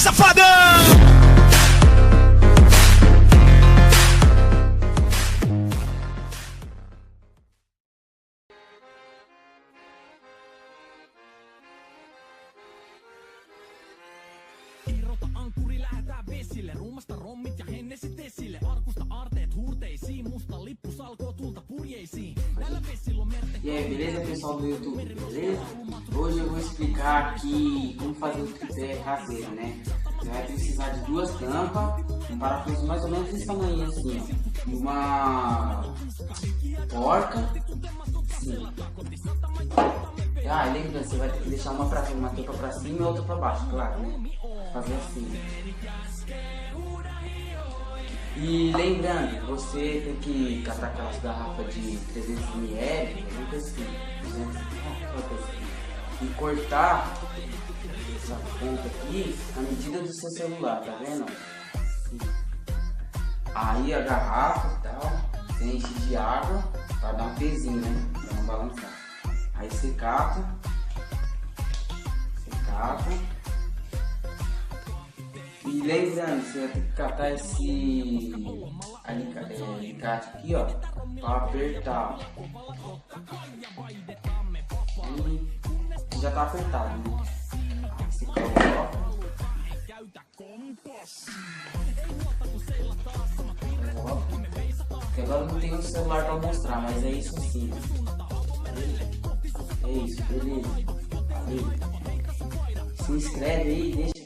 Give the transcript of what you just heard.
safadão! Irrota ankkuri, lähetään vesille. Ruumasta rommit ja hennesit esille. Arkusta aarteet huurteisiin. Musta lippu salkoo tulta purjeisiin. Näillä vesillä on merten. E aí, beleza, pessoal do YouTube, beleza? Hoje eu vou explicar aqui como fazer o tripé caseiro, né? Você vai precisar de duas tampas, um parafuso mais ou menos desse tamanho assim, ó. E uma porca, assim. Ah, lembra, você vai ter que deixar uma tampa pra cima e outra pra baixo, claro, né? Fazer assim. E lembrando, você tem que catar aquelas garrafas de 300 ml, alguma coisa assim, 200, e cortar essa ponta aqui na medida do seu celular, tá vendo? Aí a garrafa e tal, você enche de água para dar um pezinho, né? Pra não balançar. Aí você cata. E lembrando, você vai ter que catar esse alicate aqui, ó, para apertar. E já tá apertado, né? Aí você coloca. Porque agora não tem um celular para mostrar, mas é isso sim. É isso, beleza? Valeu. Se inscreve aí, deixa